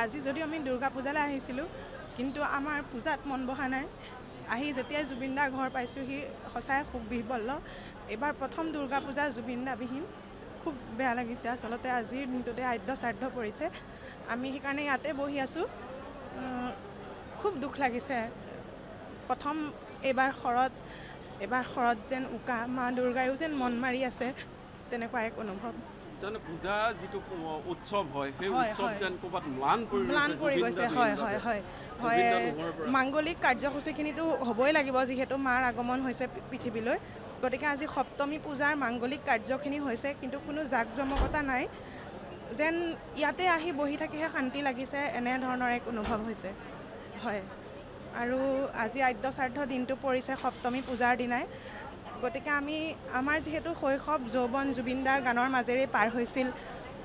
আজি যদিও আমি দুৰ্গা পূজালৈ আহিছিলোঁ, কিন্তু আমাৰ পূজাত মন বহা নাই। আহি যেতিয়াই জুবিন দাৰ ঘৰ পাইছোঁহি সঁচাই সুখ বিহ্বল। এইবাৰ প্ৰথম দুৰ্গা পূজা জুবিন দা বিহীন। খুব বেয়া লাগিছে। আচলতে আজিৰ দিনটোতে আদ্য শ্ৰাদ্ধ পৰিছে। আমি সেইকাৰণে ইয়াতে বহি আছোঁ। খুব দুখ লাগিছে। প্ৰথম এইবাৰ শৰৎ যেন উকা মা দুৰ্গায়ো যেন মন মাৰি আছে, তেনেকুৱা এক অনুভৱ। পূজা যিটো উৎসৱ হয়, সেই উৎসৱ যেন ক'ৰবাত ম্লান পৰি গৈছে। হয় মাংগলিক কাৰ্যসূচীখিনিতো হ'বই লাগিব, যিহেতু মাৰ আগমন হৈছে পৃথিৱীলৈ। গতিকে আজি সপ্তমী পূজাৰ মাংগলিক কাৰ্যখিনি হৈছে, কিন্তু কোনো জাকজমকতা নাই। যেন ইয়াতে আহি বহি থাকিহে শান্তি লাগিছে, এনেধৰণৰ এক অনুভৱ হৈছে। হয়, আৰু আজি আদ্য শ্ৰাদ্ধ দিনটো পৰিছে সপ্তমী পূজাৰ দিনাই। গতিকে আমাৰ যিহেতু শৈশৱ যৌৱন জুবিন দাৰ গানৰ মাজেৰেই পাৰ হৈছিল।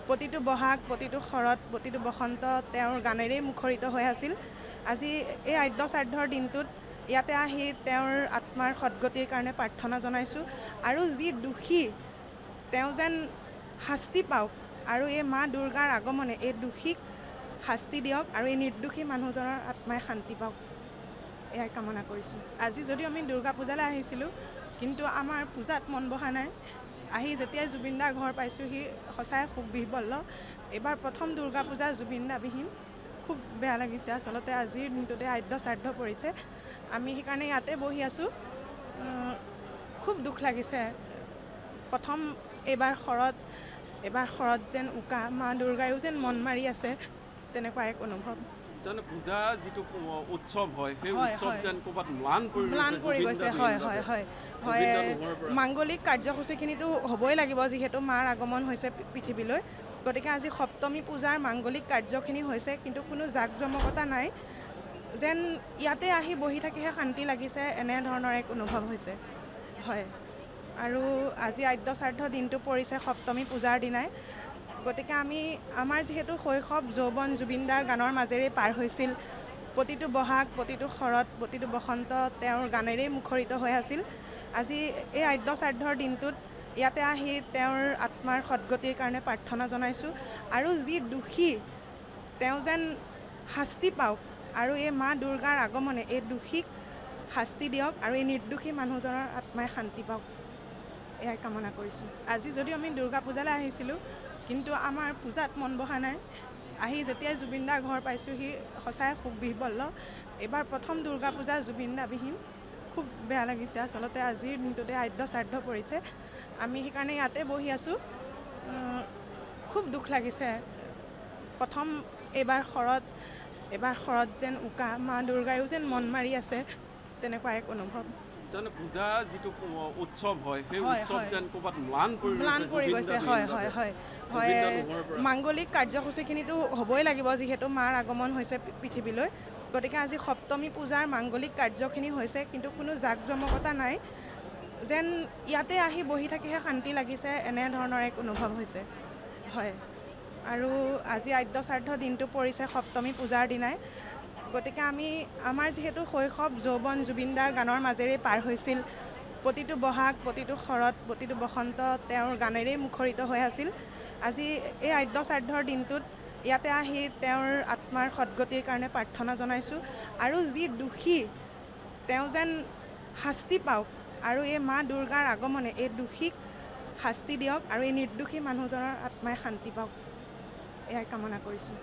প্ৰতিটো বহাগ, প্ৰতিটো শৰৎ, প্ৰতিটো বসন্ত তেওঁৰ গানেৰেই মুখৰিত হৈ আছিল। আজি এই আদ্য শ্ৰাদ্ধৰ দিনটোত ইয়াতে আহি তেওঁৰ আত্মাৰ সদ্গতিৰ কাৰণে প্ৰাৰ্থনা জনাইছোঁ। আৰু যি দোষী তেওঁ যেন শাস্তি পাওক, আৰু এই মা দুৰ্গাৰ আগমনে এই দোষীক শাস্তি দিয়ক, আৰু এই নিৰ্দোষী মানুহজনৰ আত্মাই শান্তি পাওক, এয়াই কামনা কৰিছোঁ। আজি যদিও আমি দুৰ্গা পূজালৈ আহিছিলোঁ, কিন্তু আমাৰ পূজাত মন বহা নাই। আহি যেতিয়াই জুবিন দাৰ ঘৰ পাইছোঁহি সঁচাই সুখ বিহ্বল। এইবাৰ প্ৰথম দুৰ্গা পূজা জুবিন দা বিহীন। খুব বেয়া লাগিছে। আচলতে আজিৰ দিনটোতে আদ্য শ্ৰাদ্ধ পৰিছে। আমি সেইকাৰণে ইয়াতে বহি আছোঁ। খুব দুখ লাগিছে। প্ৰথম এইবাৰ শৰৎ যেন উকা মা দুৰ্গায়ো যেন মন মাৰি আছে, তেনেকুৱা এক অনুভৱ। পূজা যিটো উৎসৱ হয়, সেই উৎসৱ যেন ক'ৰবাত ম্লান পৰি গৈছে। হয় মাংগলিক কাৰ্যসূচীখিনিতো হ'বই লাগিব, যিহেতু মাৰ আগমন হৈছে পৃথিৱীলৈ। গতিকে আজি সপ্তমী পূজাৰ মাংগলিক কাৰ্যখিনি হৈছে, কিন্তু কোনো জাকজমকতা নাই। যেন ইয়াতে আহি বহি থাকিহে শান্তি লাগিছে, এনেধৰণৰ এক অনুভৱ হৈছে। হয়, আৰু আজি আদ্য শ্ৰাদ্ধ দিনটো পৰিছে সপ্তমী পূজাৰ দিনাই। গতিকে আমাৰ যিহেতু শৈশৱ যৌৱন জুবিন দাৰ গানৰ মাজেৰেই পাৰ হৈছিল। প্ৰতিটো বহাগ, প্ৰতিটো শৰৎ, প্ৰতিটো বসন্ত তেওঁৰ গানেৰেই মুখৰিত হৈ আছিল। আজি এই আদ্য শ্ৰাদ্ধৰ দিনটোত ইয়াতে আহি তেওঁৰ আত্মাৰ সদ্গতিৰ কাৰণে প্ৰাৰ্থনা জনাইছোঁ। আৰু যি দোষী তেওঁ যেন শাস্তি পাওক, আৰু এই মা দুৰ্গাৰ আগমনে এই দোষীক শাস্তি দিয়ক, আৰু এই নিৰ্দোষী মানুহজনৰ আত্মাই শান্তি পাওক, এয়াই কামনা কৰিছোঁ। আজি যদিও আমি দুৰ্গা পূজালৈ আহিছিলোঁ, কিন্তু আমাৰ পূজাত মন বহা নাই। আহি যেতিয়াই জুবিন দাৰ ঘৰ পাইছোঁহি সঁচাই সুখ বিহ্বল। এইবাৰ প্ৰথম দুৰ্গা পূজা জুবিন দা বিহীন। খুব বেয়া লাগিছে। আচলতে আজিৰ দিনটোতে আদ্য শ্ৰাদ্ধ পৰিছে। আমি সেইকাৰণে ইয়াতে বহি আছোঁ। খুব দুখ লাগিছে। প্ৰথম এইবাৰ শৰৎ যেন উকা মা দুৰ্গায়ো যেন মন মাৰি আছে, তেনেকুৱা এক অনুভৱ। পূজা যিটো উৎসৱ হয়, সেই উৎসৱ যেন ক'ৰবাত ম্লান পৰি গৈছে। হয় মাংগলিক কাৰ্যসূচীখিনিতো হ'বই লাগিব, যিহেতু মাৰ আগমন হৈছে পৃথিৱীলৈ। গতিকে আজি সপ্তমী পূজাৰ মাংগলিক কাৰ্যখিনি হৈছে, কিন্তু কোনো জাকজমকতা নাই। যেন ইয়াতে আহি বহি থাকিহে শান্তি লাগিছে, এনেধৰণৰ এক অনুভৱ হৈছে। হয়, আৰু আজি আদ্য শ্ৰাদ্ধ দিনটো পৰিছে সপ্তমী পূজাৰ দিনাই। গতিকে আমাৰ যিহেতু শৈশৱ যৌৱন জুবিন দাৰ গানৰ মাজেৰেই পাৰ হৈছিল। প্ৰতিটো বহাগ, প্ৰতিটো শৰৎ, প্ৰতিটো বসন্ত তেওঁৰ গানেৰেই মুখৰিত হৈ আছিল। আজি এই আদ্য শ্ৰাদ্ধৰ দিনটোত ইয়াতে আহি তেওঁৰ আত্মাৰ সদ্গতিৰ কাৰণে প্ৰাৰ্থনা জনাইছোঁ। আৰু যি দোষী তেওঁ যেন শাস্তি পাওক, আৰু এই মা দুৰ্গাৰ আগমনে এই দোষীক শাস্তি দিয়ক, আৰু এই নিৰ্দোষী মানুহজনৰ আত্মাই শান্তি পাওক, এয়াই কামনা কৰিছোঁ।